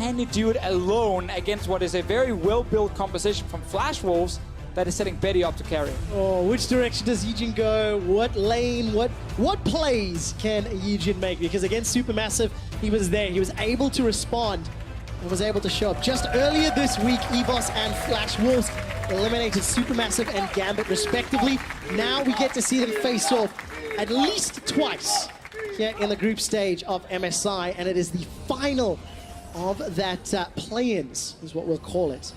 can he do it alone against what is a very well-built composition from Flash Wolves that is setting Betty up to carry? Oh, which direction does Yijin go? What lane? What plays can Yijin make? Because against Supermassive, he was there. He was able to respond and was able to show up. Just earlier this week, EVOS and Flash Wolves eliminated Supermassive and Gambit respectively. Now we get to see them face off at least twice here in the group stage of MSI, and it is the final of that play-ins, is what we'll call it.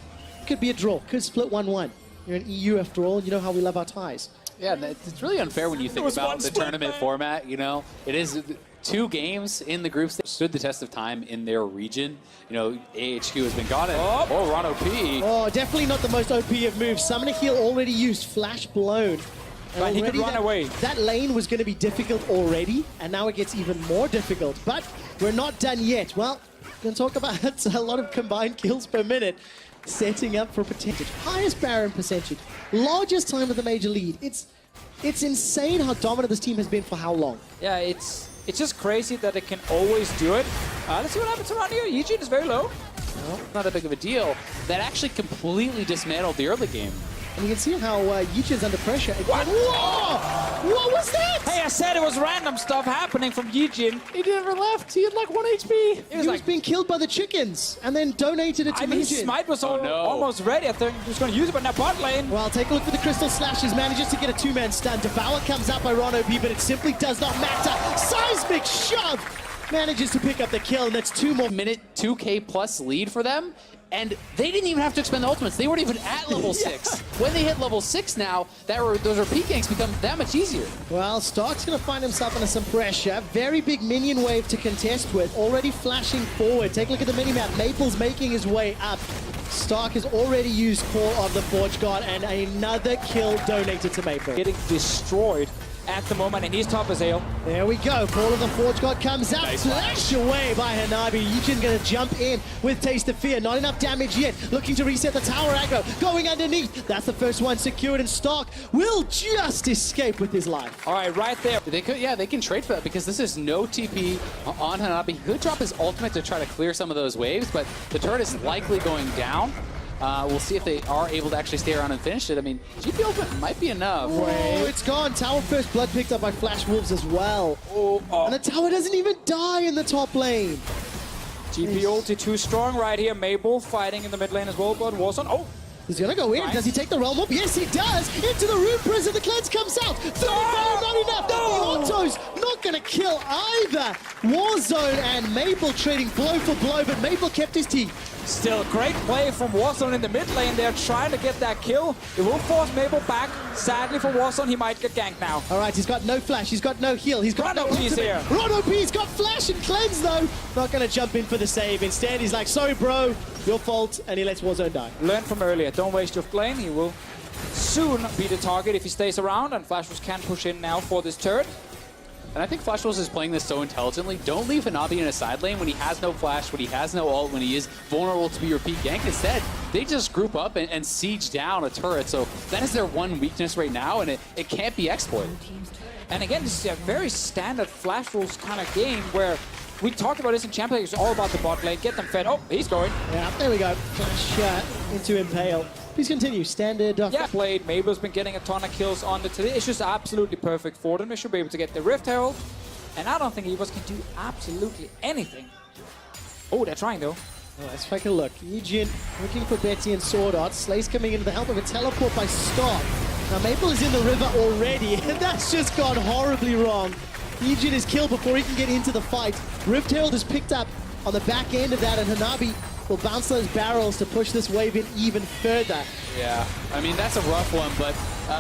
Could be a draw, could split 1-1. You're an EU after all, you know how we love our ties. Yeah, it's really unfair when you think about the tournament format, you know? It is 2 games in the groups that stood the test of time in their region. You know, AHQ has been gone. Oh, Ron OP. Oh, definitely not the most OP of moves. Summoner Heal already used, Flash blown. But he could run away. That lane was going to be difficult already, and now it gets even more difficult. But we're not done yet. Well, we're going to talk about a lot of combined kills per minute. Setting up for percentage. Highest Baron percentage. Largest time of the major lead. It's insane how dominant this team has been for how long. Yeah, it's just crazy that it can always do it. Let's see what happens around here. Yijin is very low. Well, not that big of a deal. That actually completely dismantled the early game. And you can see how Yijin's under pressure. What? Whoa! What was that? Hey, I said it was random stuff happening from Yijin. He never left. He had like 1 HP. He was being killed by the chickens and then donated it to I mean, Yijin. Smite was almost ready. I think he was going to use it, but now bot lane. Well, take a look for the Crystal Slashes. Manages to get a 2-man stun. Devour comes out by Ron OP, but it simply does not matter. Seismic shove! Manages to pick up the kill, and that's 2 more. Minute 2K plus lead for them. And they didn't even have to expend the ultimates. They weren't even at level 6. When they hit level 6 now, those repeat ganks become that much easier. Well, Stark's going to find himself under some pressure. Very big minion wave to contest with. Already flashing forward. Take a look at the minimap. Maple's making his way up. Stark has already used Call of the Forge God, and another kill donated to Maple. Getting destroyed at the moment, and he's top as ale. There we go. Call of the Forge God comes out. Nice Flash away by Hanabi. Yijin going to jump in with Taste of Fear. Not enough damage yet. Looking to reset the tower aggro. Going underneath. That's the first one secured, and Stark will just escape with his life. All right, right there. They could, yeah, they can trade for that because this is no TP on Hanabi. He could drop his ultimate to try to clear some of those waves, but the turret is likely going down. We'll see if they are able to actually stay around and finish it. I mean, GP ultimate might be enough. Whoa, it's gone. Tower first blood picked up by Flash Wolves as well. Oh. And the tower doesn't even die in the top lane. GP ulti too strong right here. Mabel fighting in the mid lane as well, but Warzone. Oh! He's gonna go in. Right. Does he take the realm up? Yes, he does. Into the Rune Prison. The cleanse comes out. Not enough. No. The auto's not gonna kill either. Warzone and Maple trading blow for blow, but Maple kept his team. Still great play from Warzone in the mid lane. They're trying to get that kill. It will force Mabel back. Sadly for Warzone, he might get ganked now. All right, he's got no flash. He's got no heal. He's got Ron no OP's ultimate. here. Ron OP's got flash and cleanse though. Not gonna jump in for the save. Instead, he's like, sorry, bro, your fault, and he lets Warzone die. Learn from earlier. Don't waste your flame. He will soon be the target if he stays around, and Flash Wolves can push in now for this turret. And I think Flash Wolves is playing this so intelligently. Don't leave Hanabi in a side lane when he has no flash, when he has no ult, when he is vulnerable to be repeat ganked. Instead, they just group up and siege down a turret. So that is their one weakness right now, and it can't be exploited. And again, this is a very standard Flash Wolves kind of game where we talked about this in Champions League. It's all about the bot lane. Get them fed. Oh, he's going. Yeah, there we go. Flash into Impale. Please continue. Standard. Yeah, played. Mabel's been getting a ton of kills on the today. It's just absolutely perfect for them. They should be able to get the Rift Herald. And I don't think EVOS can do absolutely anything. Oh, they're trying though. Oh, let's take a look. Yijin looking for Betty and Sword Art. Slay's coming into the help of a teleport by Stark. Now Maple is in the river already, and that's just gone horribly wrong. Yijin is killed before he can get into the fight. Rift Herald is picked up on the back end of that, and Hanabi will bounce those barrels to push this wave in even further. Yeah, I mean, that's a rough one, but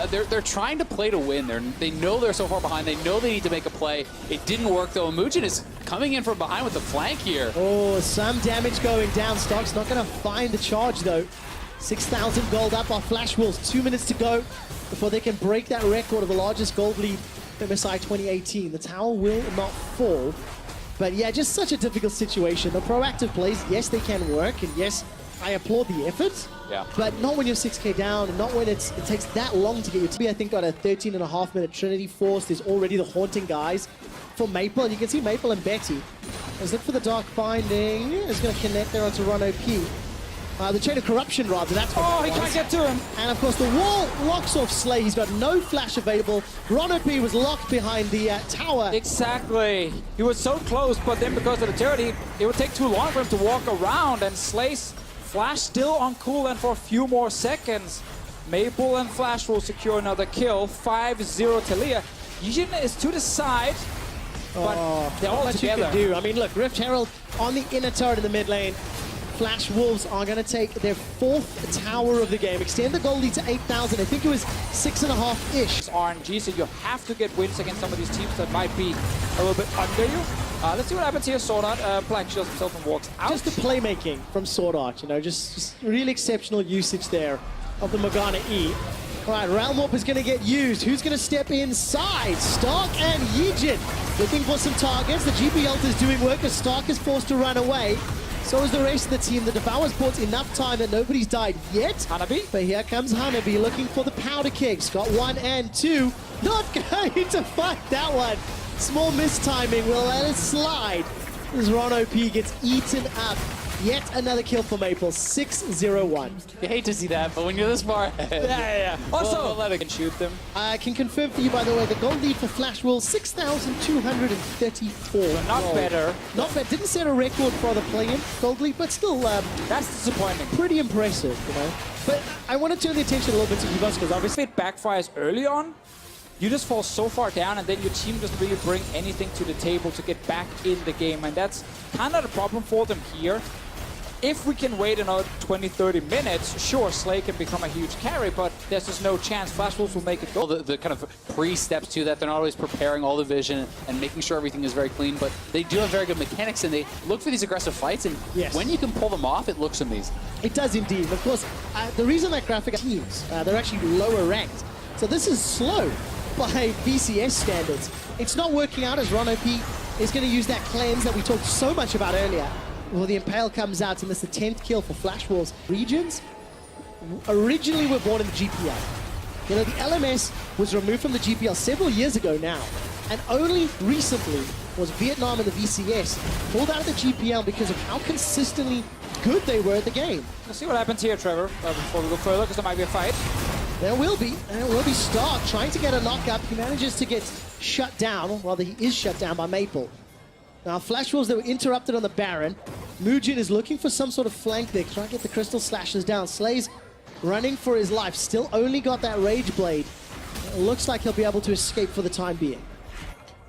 they're trying to play to win. They know they're so far behind. They know they need to make a play. It didn't work, though. Mugen is coming in from behind with the flank here. Oh, some damage going down. Stark's not going to find the charge, though. 6,000 gold up off Flash Wolves. 2 minutes to go before they can break that record of the largest gold lead in MSI 2018. The tower will not fall. But yeah, just such a difficult situation. The proactive plays, yes, they can work, and yes, I applaud the effort. Yeah. But not when you're 6k down, and not when it takes that long to get your team. I think got a 13.5 minute Trinity Force. There's already the Haunting guys for Maple, and you can see Maple and Betty Let's look for the Dark Binding. It's going to connect there onto Ron OP. The Chain of Corruption, rather. That's what Oh, he can't get to him. And of course, the wall locks off Slay. He's got no flash available. Ron OP was locked behind the tower. Exactly. He was so close, but then because of the turret, it would take too long for him to walk around, and Slay's flash still on cooldown for a few more seconds. Maple and Flash will secure another kill. 5-0 Talia. Yijin is to the side, but they're all together. Do. I mean, look, Rift Herald on the inner turret in the mid lane. Flash Wolves are going to take their 4th tower of the game, extend the goal lead to 8,000. I think it was 6.5-ish. It's RNG, so you have to get wins against some of these teams that might be a little bit under you. Let's see what happens here. Sword Art Black shields himself and walks out. Just the playmaking from Sword Art, you know, just really exceptional usage there of the Morgana E. All right, Realm Warp is going to get used. Who's going to step inside? Stark and Yijin looking for some targets. The GP ult is doing work as Stark is forced to run away. So is the rest of the team. The Devour's bought enough time that nobody's died yet. Hanabi. But here comes Hanabi looking for the powder kegs. Got 1 and 2. Not going to fight that one. Small mistiming will let it slide as Ron OP gets eaten up. Yet another kill for Maple. 6-0-1. You hate to see that, but when you're this far ahead. Yeah. Also, we'll let it can shoot them. I can confirm for you, by the way, the goal lead for Flash Wolves, 6,234. Not better. Not bad. Didn't set a record for the play-in gold lead, but still That's disappointing. pretty impressive, you know. But I want to turn the attention a little bit to EVOS because obviously If it backfires early on, you just fall so far down, and then your team doesn't really bring anything to the table to get back in the game, and that's kind of the problem for them here. If we can wait another 20-30 minutes, sure, Slay can become a huge carry, but there's just no chance. Flash Wolves will make it go. Well, the kind of pre-steps to that, they're not always preparing all the vision and making sure everything is very clean, but they do have very good mechanics, and they look for these aggressive fights, and Yes. when you can pull them off, it looks amazing. it does indeed. Of course, the reason that graphic teams, they're actually lower ranked. So this is slow by BCS standards. It's not working out as Ron OP is going to use that cleanse that we talked so much about earlier. Well, the Impale comes out, and that's the 10th kill for Flash Wolves. Regions originally were born in the GPL. You know, the LMS was removed from the GPL several years ago now, and only recently was Vietnam and the VCS pulled out of the GPL because of how consistently good they were at the game. Let's see what happens here, Trevor, before we go further, because there might be a fight. There will be Stark trying to get a knock-up. He manages to get shut down, rather he is shut down by Maple. Now, Flash Wolves, they were interrupted on the Baron. Mujin is looking for some sort of flank there, trying to get the Crystal Slashes down. Slay's running for his life, still only got that Rage Blade. It looks like he'll be able to escape for the time being.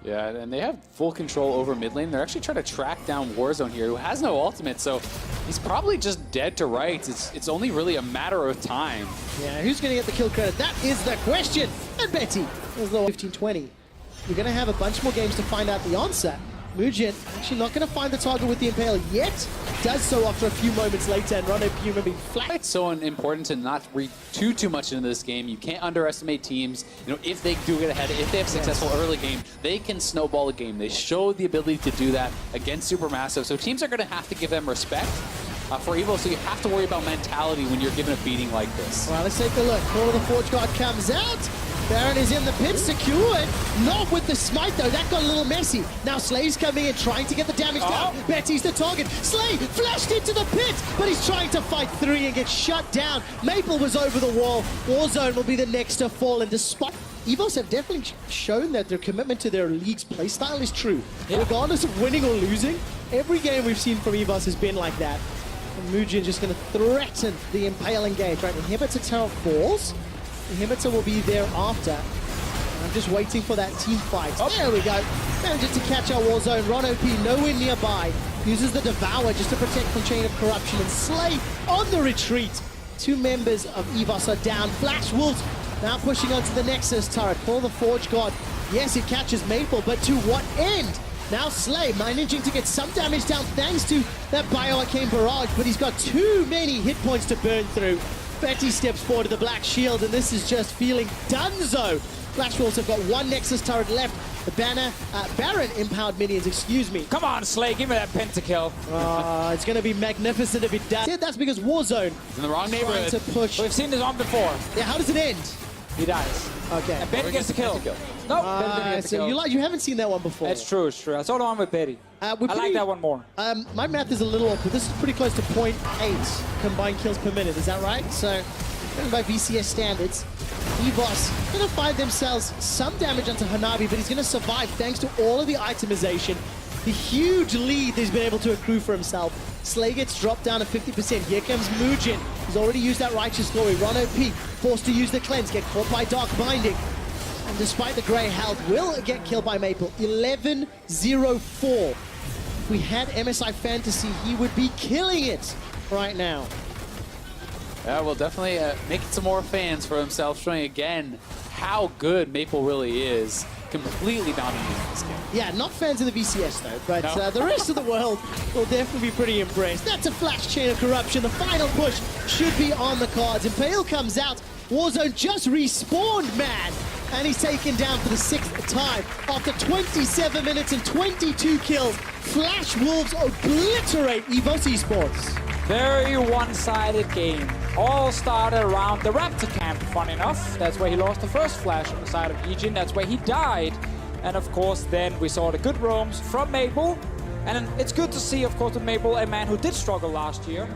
Yeah, and they have full control over mid lane. They're actually trying to track down Warzone here, who has no ultimate, so he's probably just dead to rights. It's only really a matter of time. Yeah, who's going to get the kill credit? That is the question. And Betty, there's the 15-20. You're going to have a bunch more games to find out the answer. Mujin actually not going to find the target with the Impale yet. Does so after a few moments later, and Ron OP being flat. It's so important to not read too much into this game. You can't underestimate teams. You know, if they do get ahead, if they have a successful early game, they can snowball a game. They show the ability to do that against Supermassive. So teams are going to have to give them respect for EVO. So you have to worry about mentality when you're given a beating like this. Well, let's take a look. Call of the Forge Guard comes out. Baron is in the pit, secured. Not with the smite, though. That got a little messy. Now Slay's coming in, trying to get the damage down. Betty's the target. Slay flashed into the pit, but he's trying to fight 3 and get shut down. Maple was over the wall. Warzone will be the next to fall, and despite EVOS have definitely shown that their commitment to their league's playstyle is true. Yeah. Regardless of winning or losing, every game we've seen from EVOS has been like that. And Mujin just going to threaten the Impale engage. Right, Inhibitor Tower falls. Inhibitor will be there after. I'm just waiting for that team fight. Oh, there we go. Manages to catch our Warzone. Ron OP nowhere nearby. Uses the Devour just to protect from Chain of Corruption. And Slay on the retreat. 2 members of EVOS are down. Flash Wolves now pushing onto the Nexus turret. For the Forge God. Yes, it catches Maple, but to what end? Now Slay managing to get some damage down thanks to that Bioarcane Barrage, but he's got too many hit points to burn through. Betty steps forward to the Black Shield, and this is just feeling donezo. Flash Wolves have got 1 Nexus turret left. The Baron empowered minions, excuse me. Come on, Slay, give me that pentakill. It's going to be magnificent if it does. That's because Warzone in the wrong neighborhood. to push. We've seen this on before. Yeah, how does it end? He dies. Okay. And Betty gets the kill. Gets the kill. No, Betty didn't get the So kill. you haven't seen that one before. It's true, it's true. I saw the one with Betty. I we're like that one more. My math is a little off, but this is pretty close to 0.8 combined kills per minute. Is that right? So, going by VCS standards, EVOS going to find themselves some damage onto Hanabi, but he's going to survive thanks to all of the itemization. The huge lead that he's been able to accrue for himself. Slay gets dropped down to 50%. Here comes Muujin. He's already used that Righteous Glory. Run OP, forced to use the cleanse, get caught by Dark Binding. And despite the grey health, will get killed by Maple. 11-0-4. If we had MSI Fantasy, he would be killing it right now. Yeah, well, definitely making some more fans for himself, showing again how good Maple really is. Completely dominating this game. Yeah, not fans of the VCS though, but No. the rest of the world will definitely be pretty impressed. That's a flash chain of corruption. The final push should be on the cards. Impale comes out. Warzone just respawned, man. And he's taken down for the 6th time. After 27 minutes and 22 kills, Flash Wolves obliterate EVOS Esports. Very one-sided game. All started around the Raptor camp, fun enough. That's where he lost the first flash on the side of Yijin. That's where he died. And of course, then we saw the good roams from Maple. And it's good to see, of course, with Maple, a man who did struggle last year.